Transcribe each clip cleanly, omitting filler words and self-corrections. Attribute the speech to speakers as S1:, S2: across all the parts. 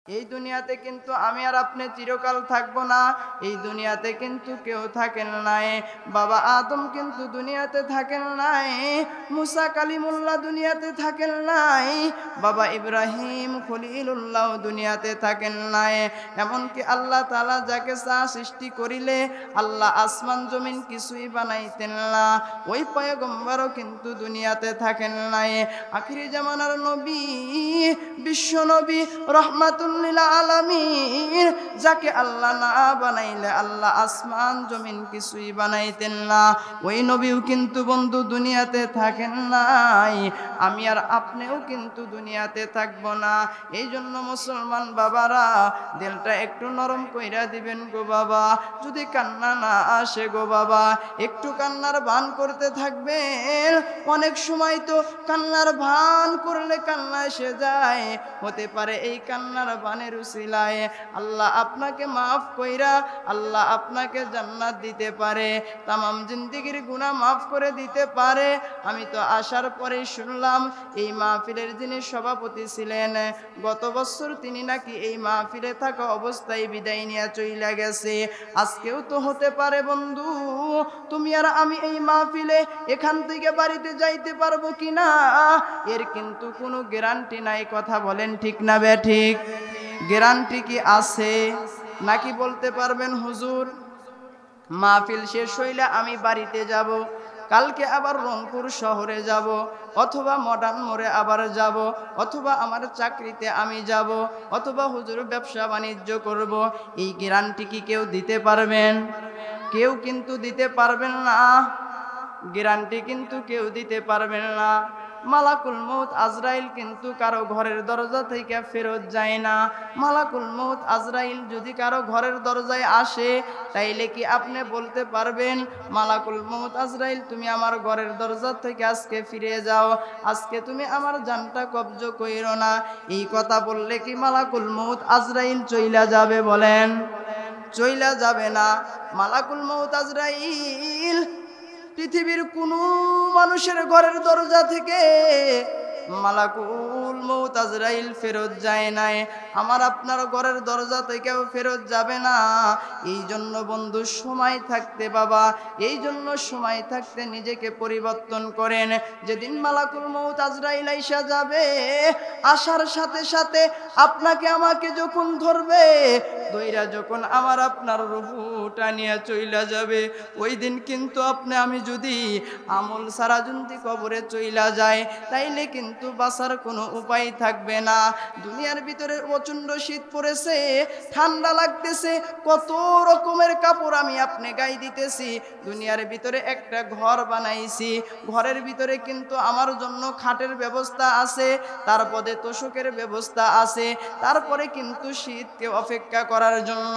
S1: এই দুনিয়াতে কিন্তু আমি আর আপনি চিরকাল থাকবো না। এই দুনিয়াতে কিন্তু কেউ থাকেন নাই। বাবা আদম কিন্তু দুনিয়াতে থাকেন নাই। মুসা কালিমুল্লাহ দুনিয়াতে থাকেন নাই। বাবা ইব্রাহিম খলিলুল্লাহ দুনিয়াতে থাকেন নাই। এমনকি আল্লাহ তাআলা যাকে সৃষ্টি করিলে আল্লাহ আসমান জমিন কিছুই বানাইতেন না, ওই পয়গম্বরও কিন্তু দুনিয়াতে থাকেন নাই। আখিরি জামানার নবী, বিশ্ব নবী রহমাতুল লিল আলামিন, যাকে আল্লাহ না বানাইলে আল্লাহ আসমান জমিন কিছুই বানাইতেন না, ওই নবীও কিন্তু বন্ধু দুনিয়াতে থাকেন নাই। আমি আর আপনিও কিন্তু দুনিয়াতে থাকব না। এই জন্য মুসলমান বাবারা দিলটা একটু নরম কইরা দিবেন গো বাবা। যদি কান্না না আসে গো বাবা, একটু কান্নার ভান করতে থাকবেন। অনেক সময় তো কান্নার ভান করলে কান্না এসে যায়। হতে পারে এই কান্নার ভানের উসিলায় আল্লাহ আপনাকে মাফ কইরা আল্লাহ আপনাকে জান্নাত দিতে পারে, তামাম জিন্দেগির গুনাহ মাফ করে দিতে পারে। আমি তো আসার পরেই শুনলাম এই মাহফিলের যিনি সভাপতি ছিলেন, গত বছর তিনি নাকি এই মাহফিলে থাকা অবস্থায় বিদায় নিয়ে চইলা গেছে। আজকেও তো হতে পারে বন্ধু তুমি আর আমি এই মাহফিলে এখান থেকে বাড়িতে যাইতে পারবো কিনা, এর কিন্তু কোনো গ্যারান্টি নাই। কথা বলেন ঠিক না বেঠিক? গ্যারান্টি কি আছে? নাকি বলতে পারবেন হুজুর মাহফিল শেষ হইলে আমি বাড়িতে যাব, কালকে আবার রংপুর শহরে যাব, অথবা মডার্ন মোড়ে আবার যাব, অথবা আমার চাকরিতে আমি যাব, অথবা হুজুর ব্যবসা বাণিজ্য করব, এই গ্যারান্টি কি কেউ দিতে পারবেন? কেউ কিন্তু দিতে পারবেন না। গ্যারান্টি কিন্তু কেউ দিতে পারবেন না। মালাকুল মউত আজরাইল কিন্তু কারো ঘরের দরজা থেকে ফেরত যায় না। মালাকুল মউত আজরাইল যদি কারো ঘরের দরজায় আসে, তাইলে কি আপনি বলতে পারবেন মালাকুল মউত আজরাইল তুমি আমার ঘরের দরজা থেকে আজকে ফিরে যাও, আজকে তুমি আমার জানটা কবজ কইরো না? এই কথা বললে কি মালাকুল মউত আজরাইল চইলা যাবে? বলেন চইলা যাবে না। মালাকুল মউত আজরাইল পৃথিবীর কোনো মানুষের ঘরের দরজা থেকে মালাকুল মউত আজরাইল ফেরত যায় নাই, আমার আপনার ঘরের দরজা থেকেও ফেরত যাবে না। এই জন্য বন্ধু সময় থাকতে বাবা, এই জন্য সময় থাকতে নিজেকে পরিবর্তন করেন। যেদিন মালাকুল মউত আজরাইল আইসা যাবে, আসার সাথে সাথে আপনাকে আমাকে যখন ধরবে, দইরা যখন আমার আপনার রূহটা নিয়ে চইলা যাবে, ওই দিন কিন্তু আপনি আমি যদি আমল সারা যদি কবরে চইলা যায়, তাইলে কিন্তু বাঁচার কোনো উপায় থাকবে না। দুনিয়ার ভিতরে প্রচণ্ড শীত পড়েছে, ঠান্ডা লাগতেছে, কত রকমের কাপড় আমি আপনি গায়ে দিতেছি। দুনিয়ার ভিতরে একটা ঘর বানাইছি, ঘরের ভিতরে কিন্তু আমার জন্য খাটের ব্যবস্থা আছে, তারপরে তোষকের ব্যবস্থা আছে, তারপরে কিন্তু শীতকে অপেক্ষা করার জন্য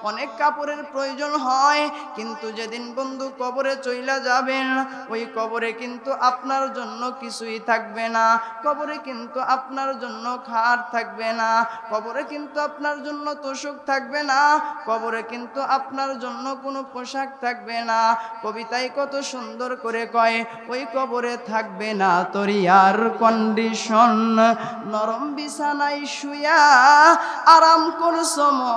S1: অনেক কাপড়ের প্রয়োজন হয়। কিন্তু যেদিন বন্ধু কবরে চইলা যাবেন, ওই কবরে কিন্তু আপনার জন্য কিছুই থাকবে না। কবরে কিন্তু আপনার জন্য খাট থাকবে না, কবরে কিন্তু আপনার জন্য তোষক থাকবে না, কবরে কিন্তু আপনার জন্য কোনো পোশাক থাকবে না। কবিতায় কত সুন্দর করে কয়, ওই কবরে থাকবে না তোর ইয়ার কন্ডিশন, নরম বিছানায় শুয়া আরাম করছ মন,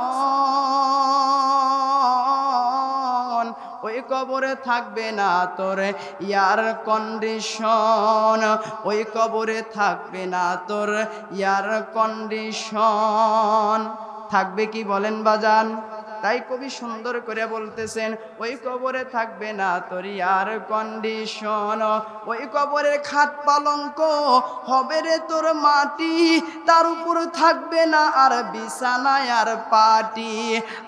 S1: ওই কবরে থাকবে না তোর ইয়ার কন্ডিশন, ওই কবরে থাকবে না তোর ইয়ার কন্ডিশন। থাকবে কি বলেন বাজান? তাই কবি সুন্দর করে বলতেছেন, ওই কবরে থাকবে না তোর ইয়ার কন্ডিশন, ওই কবরের খাট পালঙ্ক হবে রে তোর মাটি, তার উপর থাকবে না আর বিছানায় আর পাটি।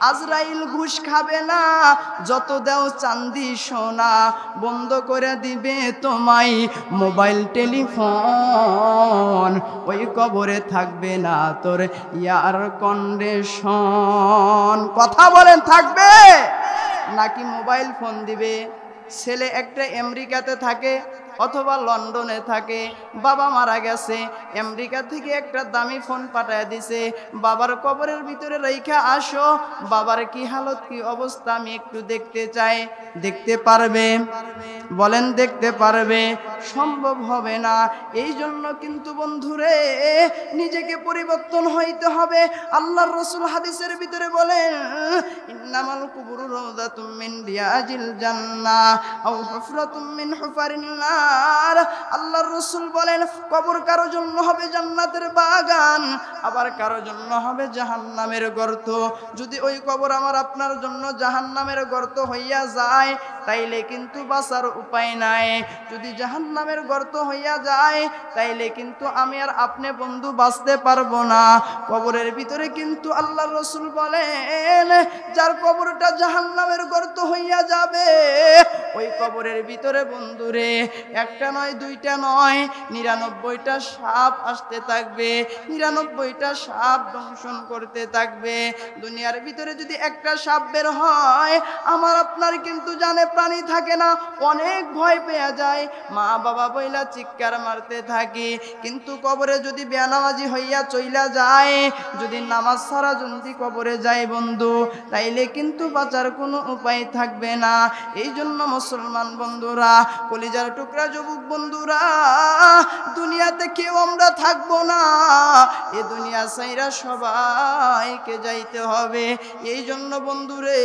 S1: আজরাইল ঘুষ খাবে না, যত দেও চান্দি সোনা, বন্ধ করে দিবে তোমায় মোবাইল টেলিফোন, ওই কবরে থাকবে না তোর ইয়ার কন্ডিশন। কথা বলেন থাকবে নাকি মোবাইল ফোন দিবে? ছেলে একটা আমেরিকাতে থাকে, অথবা লন্ডনে থাকে, বাবা মারা গেছে, আমেরিকা থেকে একটা দামি ফোন পাঠায় দিছে, বাবার কবরের ভিতরে রেখা আসো, বাবার কি হালত কি অবস্থা আমি একটু দেখতে চাই। দেখতে পারবে? বলেন দেখতে পারবে? সম্ভব হবে না। এই জন্য কিন্তু বন্ধুরে নিজেকে পরিবর্তন হইতে হবে। আল্লাহর রাসূল হাদিসের ভিতরে বলেন, ইন্নামাল কুবুরু রাউযাতুম মিন রিয়াজিল জান্নাহ আও হুফরাতুম মিন হুফারিন নার। আল্লাহর রাসূল বলেন, কবর কারো জন্য হবে জান্নাতের বাগান, আবার কারো জন্য হবে জাহান্নামের গর্ত। যদি ওই কবর আমার আপনার জন্য জাহান্নামের গর্ত হইয়া যায়, তাইলে কিন্তু বাঁচার উপায় নাই। যদি জাহান্নামের গর্ত হইয়া যায়, তাইলে কিন্তু আমি আর আপনি বন্ধু বাঁচতে পারবো না। কবরের ভিতরে কিন্তু আল্লাহর রাসূল বলেন, যার কবরটা জাহান্নামের গর্ত হইয়া যাবে, ওই কবরের ভিতরে বন্ধুরে একটা নয় দুইটা নয় 99টা সাপ আসতে থাকবে, 99টা সাপ দংশন করতে থাকবে। দুনিয়ার ভিতরে যদি একটা সাপ বের হয়, আমার আপনার কিন্তু জানে প্রাণী থাকে না, অনেক ভয় পেয়ে যায়, মা বাবা বইলা চিৎকার মারতে থাকি। কিন্তু কবরে যদি বেনামাজি হইয়া চইলা যায়, যদি নামাজ ছাড়া যদি কবরে যায় বন্ধু, তাইলে কিন্তু বাঁচার কোনো উপায় থাকবে না। এই জন্য মুসলমান বন্ধুরা, কলিজার টুকরা যুবক বন্ধুরা, দুনিয়াতে কেউ আমরা থাকবো না, এ দুনিয়া ছাইরা সবাইকে যাইতে হবে। এই জন্য বন্ধুরে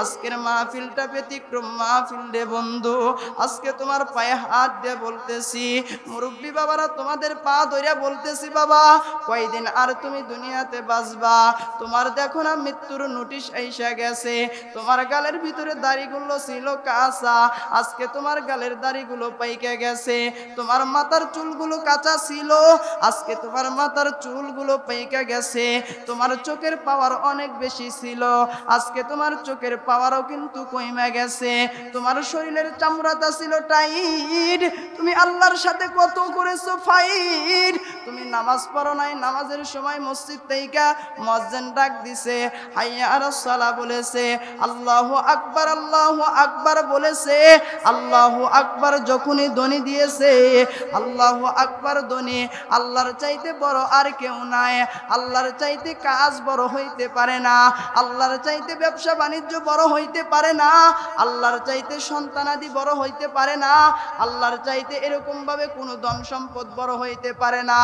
S1: আজকের মাহফিলটা ব্যতিক্রম মাহফিল রে বন্ধু। আজকে তোমার পায়ে হাত দিয়ে বলতেছি, মুরব্বী বাবারা তোমাদের পা ধরে বলতেছি, বাবা কয়দিন আর তুমি দুনিয়াতে বাঁচবা? তোমার দেখো না মৃত্যুর নোটিশ আইসা গেছে। তোমার গালের ভিতরে দাড়িগুলো ছিল কাঁচা, আজকে তোমার গালের দাড়িগুলো পাইকে গেছে। তোমার মাথার চুলগুলো কাঁচা ছিল, আজকে তোমার মাথার চুলগুলো পাইকে গেছে। তোমার চোখের পাওয়ার অনেক বেশি ছিল, আজকে তোমার চোখের পাওয়ারও কিন্তু কমে গেছে। তোমার শরীরের চামড়াটা ছিল টাইট, তুমি আল্লাহর সাথে কত করেছো ফাইট। তুমি নামাজ পড়ো নাই, নামাজের সময় মসজিদ থেকে মুয়াজ্জিন ডাক দিছে, হাইয়া আলাস সালাহ বলেছে, আল্লাহু আকবার আল্লাহু আকবার বলেছে। আল্লাহু আকবার যখনই ধ্বনি দিয়েছে, আল্লাহু আকবার ধ্বনি, আল্লাহর চাইতে বড় আর কেউ নাই। আল্লাহর চাইতে কাজ বড় হইতে পারে না, আল্লাহর চাইতে ব্যবসা বাণিজ্য বড় হইতে পারে না, আল্লাহর চাইতে সন্তানাদি বড় হইতে পারে না, আল্লাহর চাইতে এরকম ভাবে কোনো ধন সম্পদ বড় হইতে পারে না।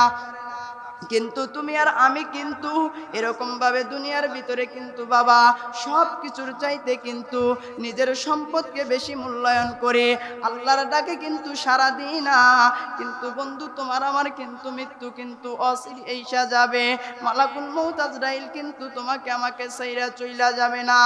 S1: কিন্তু তুমি আর আমি কিন্তু এরকম ভাবে দুনিয়ার ভিতরে কিন্তু বাবা সব কিছুর চাইতে কিন্তু নিজের সম্পদকে বেশি মূল্যায়ন করে আল্লাহর ডাকে কিন্তু সারা দিই না। কিন্তু বন্ধু তোমার আমার কিন্তু মৃত্যু কিন্তু অচির আইসা যাবে। মালাকুল মউত আজরাইল কিন্তু তোমাকে আমাকে ছাইরা চইলা যাবে না।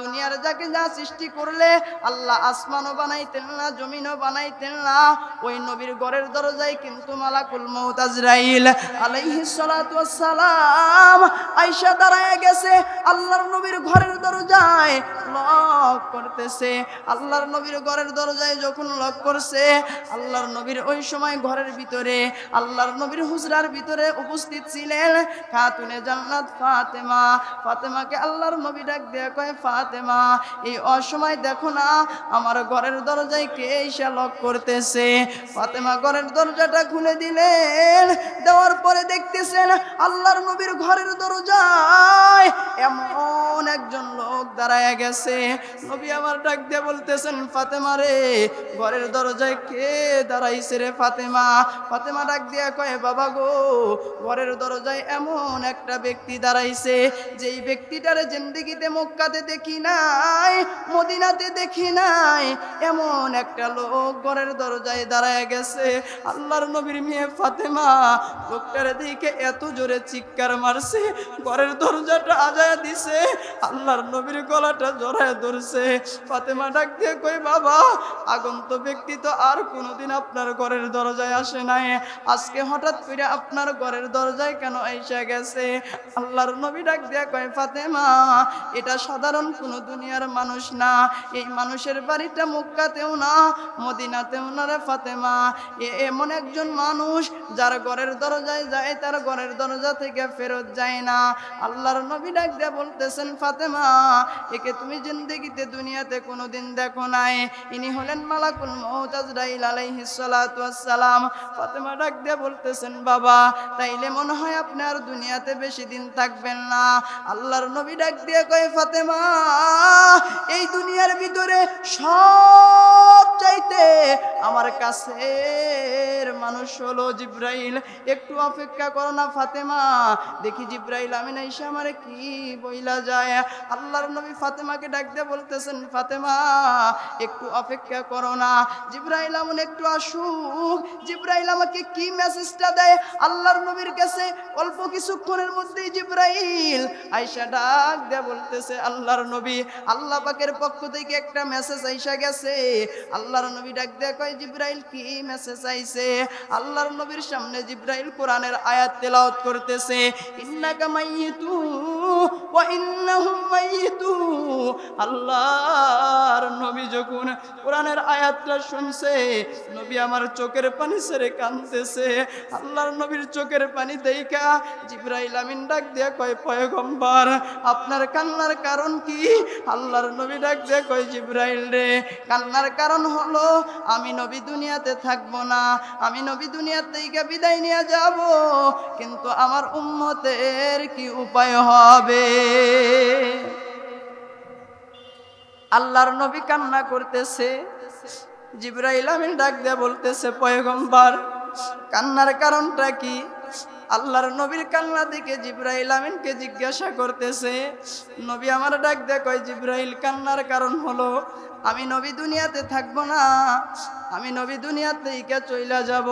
S1: দুনিয়ার যাকে যা সৃষ্টি করলে আল্লাহ আসমানও বানাইতেন না, জমিনও বানাইতেন না, ওই নবীর ঘরের দরজায় কিন্তু মালাকুল মউত আজরাইল আলাইহিস সালাতু ওয়াস সালাম আয়েশা দাঁড়ায় গেছে আল্লাহর নবীর ঘরের দরজায়, লক করতেছে। আল্লাহর নবীর ঘরের দরজায় যখন লক করছে, আল্লাহর নবীর ওই সময় ঘরের ভিতরে আল্লাহর নবীর হুজরার ভিতরে উপস্থিত ছিলেন খাতুনে জান্নাত ফাতেমা। ফাতেমাকে আল্লাহর নবী ডাক দিয়ে কয়, ফাতেমা এই অসময় দেখো না আমার ঘরের দরজায় কে এসে লক করতেছে। ফাতেমা ঘরের দরজাটা খুলে দিলেন, দেওয়ার পরে দেখতেছেন আল্লাহর নবীর ঘরের দরজায় এমন একজন লোক দাঁড়ায় গেছে। নবী আমার ডাক দিয়ে বলতেছেন, ফাতেমা রে ঘরের দরজায় কে দাঁড়াইছে রে ফাতেমা? ফাতেমা ডাক দিয়ে কয়, বাবা গো ঘরের দরজায় এমন একটা ব্যক্তি দাঁড়াইছে, যেই ব্যক্তিটারে জিন্দেগিতে মক্কাতে দেখি নাই, মদিনাতে দেখি নাই, এমন একটা লোক ঘরের দরজায় দাঁড়ায় গেছে। আল্লাহর নবীর মেয়ে ফাতেমা লোকটারে দেখে এত জোরে চিৎকার মারছে, ঘরের দরজাটা আজায়া দিছে, আল্লাহর নবীর গলাটা জড়ায় ধরছে। ফাতেমা ডাক দিয়ে কই, বাবা আগন্ত ব্যক্তি তো আর কোনোদিন আপনার ঘরের দরজায় আসে নাই, আজকে হঠাৎ করে আপনার ঘরের দরজায় কেন আইসা গেছে? আল্লাহর নবী ডাক দিয়ে কয়, ফাতেমা এটা সাধারণ কোনো দুনিয়ার মানুষ না, এই মানুষের বাড়িটা মক্কাতেও না, মদিনাতেও না রে ফাতেমা, এমন একজন মানুষ যার ঘরের দরজায় যায় তার ঘরের দরজা থেকে ফেরত যায় না। আল্লাহর নবী নবী ডাক দিয়ে বলতেছেন ফাতেমা একে তুমি জিন্দেগিতে দুনিয়াতে কোনোদিন দেখো নাই, ইনি হলেন মালাকুল মউত আজরাইল আলাইহিস সালাতু ওয়াস সালাম। ফাতেমা ডাক দিয়ে বলতেছেন বাবা তাইলে মনে হয় আপনি আর দুনিয়াতে বেশি দিন থাকবেন না। আল্লাহর নবী ডাক দিয়ে কয় ফাতেমা এই দুনিয়ার ভিতরে সব চাইতে আমার কাছের মানুষ হলো জিব্রাইল, একটু অপেক্ষা করো না ফাতেমা, দেখি জিব্রাইল আমিন আইসা আমারে কি বইলা যায়। আল্লাহর নবী ফাতেমাকে ডাক দিয়ে বলতেছেন ফাতেমা একটু অপেক্ষা করো না, জিব্রাইল আমিন একটু আসুক, জিব্রাইল আমাকে কি মেসেজটা দেয় আল্লাহর নবীর কাছে। অল্প কিছুক্ষণের মধ্যেই জিব্রাইল আইসা ডাক দিয়ে বলতেছে আল্লাহর নবী আল্লাহ পাকের পক্ষ থেকে একটা মেসেজ আইসা গেছে। আল্লাহর নবী ডাক দিয়ে কয় জিব্রাইল কি মেসেজ আইছে? আল্লাহর নবীর সামনে জিব্রাইল কোরআনের আয়াত তেলাওয়াত করতেছে ইন্নাকা মাইয়িতু ওয়া ইন্নাহুম মাইয়িতু। আল্লাহর নবী যখন কোরআনের আয়াতটা শুনছে নবী আমার চোখের পানি ছেড়ে কাঁদতেছে। আল্লাহর নবীর চোখের পানি দেইখা জিব্রাইল আমিন ডাক দিয়ে কয় পয়গম্বর আপনার কান্নার কারণ কি? আল্লাহর নবী ডাক দিয়ে কয় জিব্রাইল রে কান্নার কারণ হলো আমি নবী দুনিয়াতে থাকবো না, আমি নবী দুনিয়া থেকে বিদায় নিয়ে যাব, কিন্তু আমার উম্মতের কি উপায় হবে? আল্লাহর নবী কান্না করতেছে। জিব্রাইল আমিন ডাক দিয়ে বলতেছে পয়গম্বর কান্নার কারণটা কি? আল্লাহর নবীর কান্না দেখে জিব্রাইল আমিনকে জিজ্ঞাসা করতেছে। নবী আমার ডাক দিয়ে কয় জিব্রাইল কান্নার কারণ হলো আমি নবী দুনিয়াতে থাকবো না, আমি নবী দুনিয়া থেকে চলে যাব,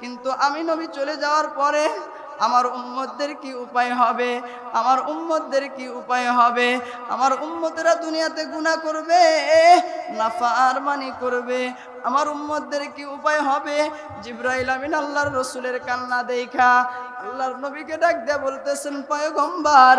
S1: কিন্তু আমি নবী চলে যাওয়ার পরে আমার উম্মতদের কি উপায় হবে? আমার উম্মতদের কি উপায় হবে? আমার উম্মতেরা দুনিয়াতে গুনাহ করবে, নাফরমানি করবে, আমার উম্মতদের কি উপায় হবে? জিব্রাইল আমিন আল্লাহর রাসূলের কান্না দেখা আল্লাহর নবীকে ডাক দিয়ে বলতেছেন পয়গম্বর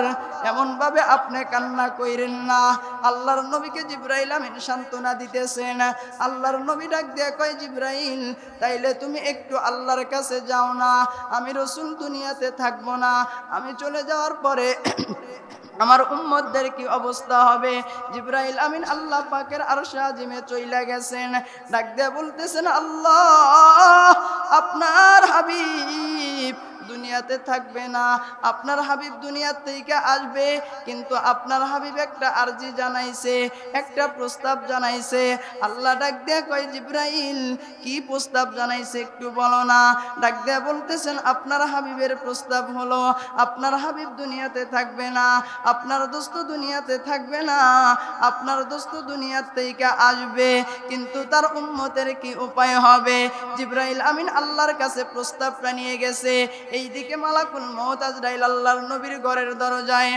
S1: এমন ভাবে আপনি কান্না কইরেন না। আল্লাহর নবীকে জিব্রাইল আমিন সান্ত্বনা দিতেছেন। আল্লাহর নবী ডাক দিয়ে কয় জিব্রাইল তাইলে তুমি একটু আল্লাহর কাছে যাও না, আমি রাসূল দুনিয়াতে থাকবো না, আমি চলে যাওয়ার পরে আমার উম্মতদের কি অবস্থা হবে? জিব্রাইল আমিন আল্লাহ পাকের আরশ আজিমে চইলা গেছেন। ডাক দিয়ে বলতেছেন আল্লাহ আপনার হাবিব দুনিয়াতে থাকবে না, আপনার হাবিব দুনিয়া থেকে আসবে, কিন্তু আপনার হাবিব একটা আরজি জানাইছে, একটা প্রস্তাব জানাইছে। আল্লাহ ডাক দিয়ে কয় জিব্রাইল কি প্রস্তাব জানাইছে একটু বলো না? ডাক দিয়ে বলতেছেন আপনার হাবিবের প্রস্তাব হলো আপনার হাবিব দুনিয়াতে থাকবে না, আপনার দোস্ত দুনিয়াতে থাকবে না, আপনার দোস্ত দুনিয়া থেকে আসবে, কিন্তু তার উম্মতের কি উপায় হবে? জিব্রাইল আমিন আল্লাহর কাছে প্রস্তাবটা নিয়ে গেছে। এইদিকে মালাকুল মউত আজরাইল আল্লাহর নবীর ঘরের দরজায়